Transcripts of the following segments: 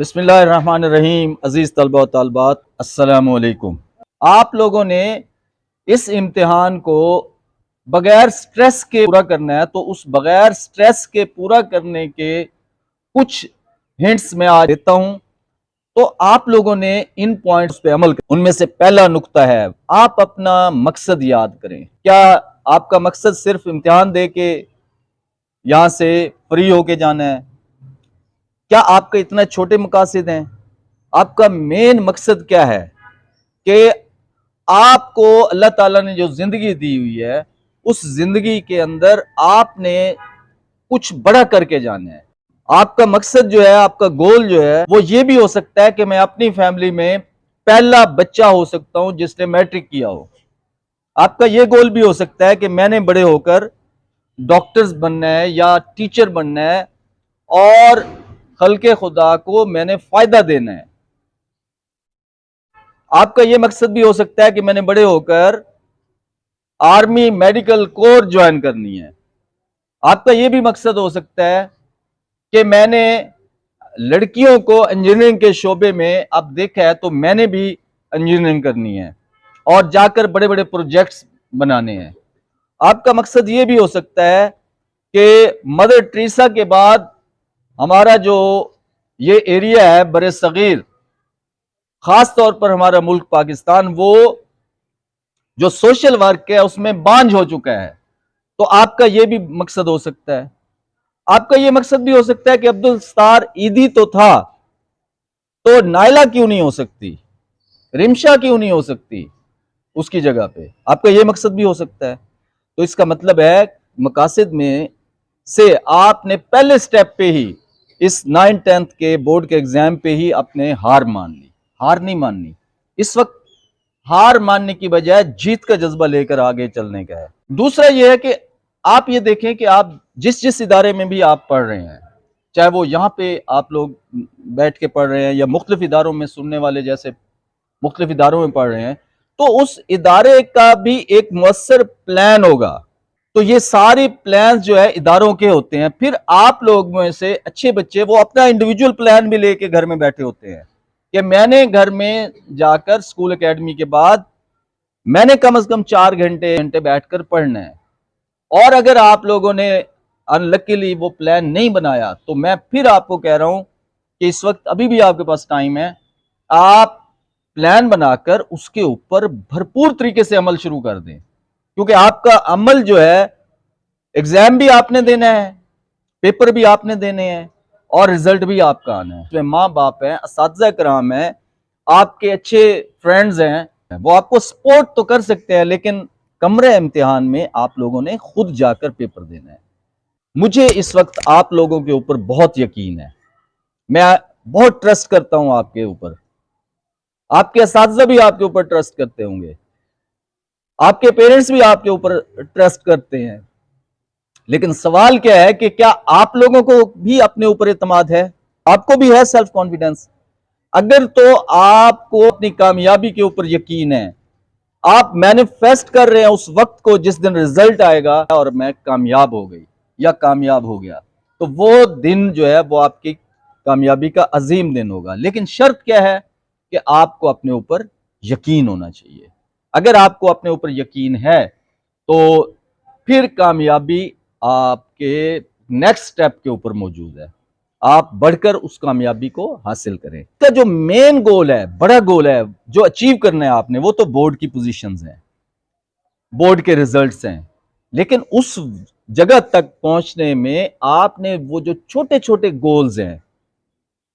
बिस्मिल्लाहिर्रहमानिर्रहीम। अजीज़ तलबा व तालिबात, अस्सलामु अलैकुम। आप लोगों ने इस इम्तिहान को बगैर स्ट्रेस के पूरा करना है, तो उस बगैर स्ट्रेस के पूरा करने के कुछ हिंट्स मैं आज देता हूं। तो आप लोगों ने इन पॉइंट्स पे अमल करें। उनमें से पहला नुक्ता है, आप अपना मकसद याद करें। क्या आपका मकसद सिर्फ इम्तिहान दे के यहां से फ्री होके जाना है? क्या आपके इतने छोटे मकासद हैं? आपका मेन मकसद क्या है कि आपको अल्लाह ताला ने जो जिंदगी दी हुई है, उस जिंदगी के अंदर आपने कुछ बड़ा करके जाना है। आपका मकसद जो है, आपका गोल जो है, वो ये भी हो सकता है कि मैं अपनी फैमिली में पहला बच्चा हो सकता हूं जिसने मैट्रिक किया हो। आपका ये गोल भी हो सकता है कि मैंने बड़े होकर डॉक्टर्स बनना है या टीचर बनना है और खल्के खुदा को मैंने फायदा देना है। आपका यह मकसद भी हो सकता है कि मैंने बड़े होकर आर्मी मेडिकल कोर ज्वाइन करनी है। आपका यह भी मकसद हो सकता है कि मैंने लड़कियों को इंजीनियरिंग के शोबे में अब देखा है, तो मैंने भी इंजीनियरिंग करनी है और जाकर बड़े बड़े प्रोजेक्ट्स बनाने हैं। आपका मकसद यह भी हो सकता है कि मदर टेरेसा के बाद हमारा जो ये एरिया है बरे सगीर, खास तौर पर हमारा मुल्क पाकिस्तान, वो जो सोशल वर्क है उसमें बांझ हो चुका है। तो आपका यह भी मकसद हो सकता है। आपका यह मकसद भी हो सकता है कि अब्दुल सत्तार ईदी तो था, तो नायला क्यों नहीं हो सकती, रिमशा क्यों नहीं हो सकती उसकी जगह पे? आपका यह मकसद भी हो सकता है। तो इसका मतलब है मकासद में से आपने पहले स्टेप पे ही, इस 9th-10th के बोर्ड के एग्जाम पे ही अपने हार मान ली। हार नहीं माननी। इस वक्त हार मानने की बजाय जीत का जज्बा लेकर आगे चलने का है। दूसरा यह है कि आप ये देखें कि आप जिस जिस इदारे में भी आप पढ़ रहे हैं, चाहे वो यहाँ पे आप लोग बैठ के पढ़ रहे हैं या मुख्तलिफ इदारों में, सुनने वाले जैसे मुख्तलिफ इदारों में पढ़ रहे हैं, तो उस इदारे का भी एक मुअस्सर प्लान होगा। तो ये सारे प्लान जो है इदारों के होते हैं। फिर आप लोग में से अच्छे बच्चे वो अपना इंडिविजुअल प्लान भी लेके घर में बैठे होते हैं कि मैंने घर में जाकर स्कूल एकेडमी के बाद मैंने कम से कम 4 घंटे बैठकर पढ़ना है। और अगर आप लोगों ने अनलकीली वो प्लान नहीं बनाया, तो मैं फिर आपको कह रहा हूं कि इस वक्त अभी भी आपके पास टाइम है। आप प्लान बनाकर उसके ऊपर भरपूर तरीके से अमल शुरू कर दें, क्योंकि आपका अमल जो है, एग्जाम भी आपने देना है, पेपर भी आपने देने हैं और रिजल्ट भी आपका आना है। इसमें माँ बाप हैं, असातिज़ा कराम हैं, आपके अच्छे फ्रेंड्स हैं, वो आपको सपोर्ट तो कर सकते हैं, लेकिन कमरे इम्तिहान में आप लोगों ने खुद जाकर पेपर देना है। मुझे इस वक्त आप लोगों के ऊपर बहुत यकीन है। मैं बहुत ट्रस्ट करता हूं आपके ऊपर। आपके असातिज़ा भी आपके ऊपर ट्रस्ट करते होंगे, आपके पेरेंट्स भी आपके ऊपर ट्रस्ट करते हैं। लेकिन सवाल क्या है कि क्या आप लोगों को भी अपने ऊपर एतमाद है? आपको भी है सेल्फ कॉन्फिडेंस? अगर तो आपको अपनी कामयाबी के ऊपर यकीन है, आप मैनिफेस्ट कर रहे हैं उस वक्त को जिस दिन रिजल्ट आएगा और मैं कामयाब हो गई या कामयाब हो गया, तो वो दिन जो है वो आपकी कामयाबी का अजीम दिन होगा। लेकिन शर्त क्या है कि आपको अपने ऊपर यकीन होना चाहिए। अगर आपको अपने ऊपर यकीन है, तो फिर कामयाबी आपके नेक्स्ट स्टेप के ऊपर मौजूद है। आप बढ़कर उस कामयाबी को हासिल करें। इसका जो मेन गोल है, बड़ा गोल है जो अचीव करना है आपने, वो तो बोर्ड की पोजीशंस हैं, बोर्ड के रिजल्ट्स हैं। लेकिन उस जगह तक पहुंचने में आपने वो जो छोटे छोटे गोल्स हैं,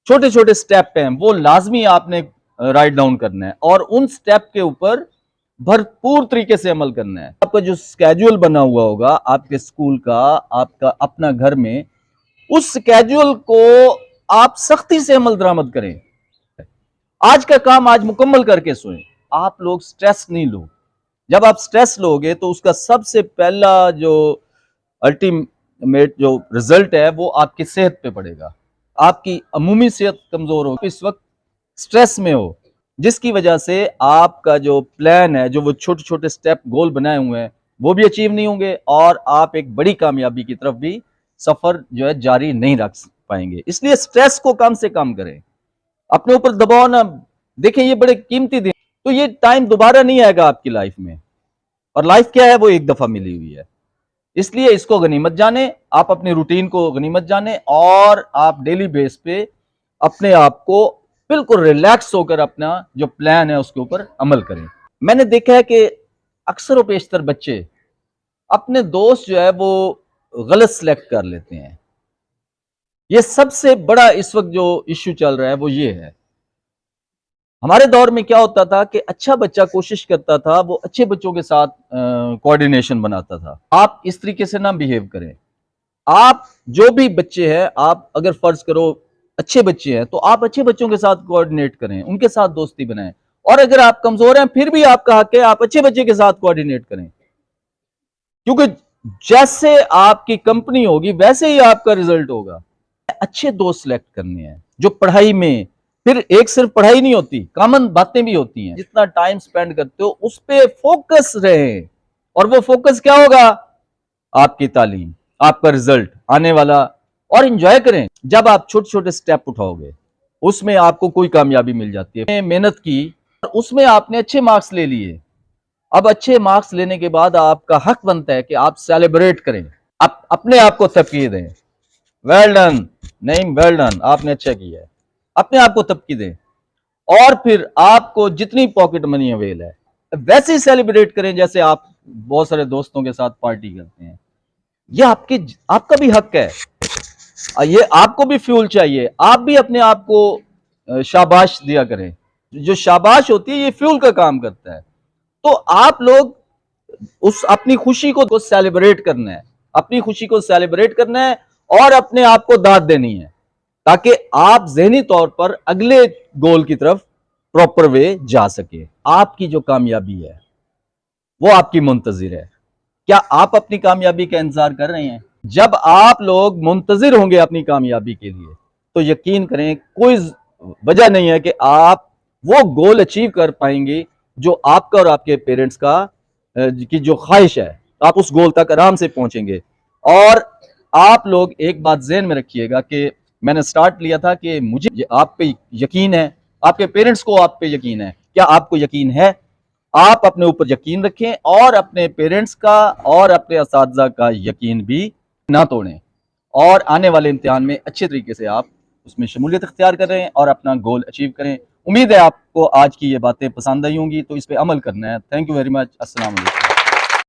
छोटे छोटे स्टेप हैं, वो लाजमी आपने राइट डाउन करना है और उन स्टेप के ऊपर भरपूर तरीके से अमल करना है। आपका जो स्केड्यूल बना हुआ होगा आपके स्कूल का, आपका अपना घर में, उस स्केड्यूल को आप सख्ती से अमल दरामद करें। आज का काम आज मुकम्मल करके सोएं। आप लोग स्ट्रेस नहीं लो। जब आप स्ट्रेस लोगे तो उसका सबसे पहला जो अल्टीमेट जो रिजल्ट है वो आपकी सेहत पे पड़ेगा। आपकी अमूमी सेहत कमजोर हो, इस वक्त स्ट्रेस में हो, जिसकी वजह से आपका जो प्लान है, जो वो छोटे छोटे स्टेप गोल बनाए हुए हैं, वो भी अचीव नहीं होंगे और आप एक बड़ी कामयाबी की तरफ भी सफर जो है जारी नहीं रख पाएंगे। इसलिए स्ट्रेस को कम से कम करें। अपने ऊपर दबाव ना, देखें ये बड़े कीमती दिन, तो ये टाइम दोबारा नहीं आएगा आपकी लाइफ में, और लाइफ क्या है वो एक दफा मिली हुई है। इसलिए इसको गनीमत जाने, आप अपनी रूटीन को गनीमत जाने, और आप डेली बेस पे अपने आप को बिल्कुल रिलैक्स होकर अपना जो प्लान है उसके ऊपर अमल करें। मैंने देखा है कि अक्सर व पेशतर बच्चे अपने दोस्त जो है वो गलत सिलेक्ट कर लेते हैं। ये सबसे बड़ा इस वक्त जो इश्यू चल रहा है वो ये है। हमारे दौर में क्या होता था कि अच्छा बच्चा कोशिश करता था वो अच्छे बच्चों के साथ कोऑर्डिनेशन बनाता था। आप इस तरीके से ना बिहेव करें। आप जो भी बच्चे हैं, आप अगर फर्ज करो अच्छे बच्चे हैं तो आप अच्छे बच्चों के साथ कोऑर्डिनेट करें, उनके साथ दोस्ती बनाएं। और अगर आप कमजोर हैं फिर भी आपका हक है आप अच्छे बच्चे के साथ कोऑर्डिनेट करें, क्योंकि जैसे आपकी कंपनी होगी वैसे ही आपका रिजल्ट होगा। अच्छे दोस्त सिलेक्ट करने हैं जो पढ़ाई में, फिर एक सिर्फ पढ़ाई नहीं होती, कॉमन बातें भी होती हैं। जितना टाइम स्पेंड करते हो उस पे फोकस रहे, और वो फोकस क्या होगा? आपकी तालीम, आपका रिजल्ट आने वाला। और एंजॉय करें। जब आप छोटे छोटे स्टेप उठाओगे उसमें आपको कोई कामयाबी मिल जाती है। मेहनत की, उसमें आपने अच्छे मार्क्स ले लिए। अब अच्छे मार्क्स लेने के बाद आपका हक बनता है कि आप सेलिब्रेट करें, आप अपने आप को तबकीर दें, वेल डन, नहीं वेल डन, आपने अच्छा किया है, अपने आप को तबकीर दें। और फिर आपको जितनी पॉकेट मनी अवेल है वैसे ही सेलिब्रेट करें जैसे आप बहुत सारे दोस्तों के साथ पार्टी करते हैं। ये आपका भी हक है, ये आपको भी फ्यूल चाहिए। आप भी अपने आप को शाबाश दिया करें। जो शाबाश होती है ये फ्यूल का काम करता है। तो आप लोग उस अपनी खुशी को सेलिब्रेट करना है, अपनी खुशी को सेलिब्रेट करना है और अपने आप को दाद देनी है, ताकि आप ज़हनी तौर पर अगले गोल की तरफ प्रॉपर वे जा सके। आपकी जो कामयाबी है वो आपकी मुंतजिर है। क्या आप अपनी कामयाबी का इंतजार कर रहे हैं? जब आप लोग मुंतजिर होंगे अपनी कामयाबी के लिए तो यकीन करें कोई वजह नहीं है कि आप वो गोल अचीव कर पाएंगे जो आपका और आपके पेरेंट्स का की जो ख्वाहिश है। आप उस गोल तक आराम से पहुंचेंगे। और आप लोग एक बात ज़हन में रखिएगा कि मैंने स्टार्ट लिया था कि मुझे आप पे यकीन है, आपके पेरेंट्स को आप पे यकीन है। क्या आपको यकीन है? आप अपने ऊपर यकीन रखें और अपने पेरेंट्स का और अपने असातिज़ा का यकीन भी ना तोड़ें, और आने वाले इम्तिहान में अच्छे तरीके से आप उसमें शमूलियत इख्तियार करें और अपना गोल अचीव करें। उम्मीद है आपको आज की ये बातें पसंद आई होंगी, तो इस पर अमल करना है। Thank you very much. अस्सलाम वालेकुम।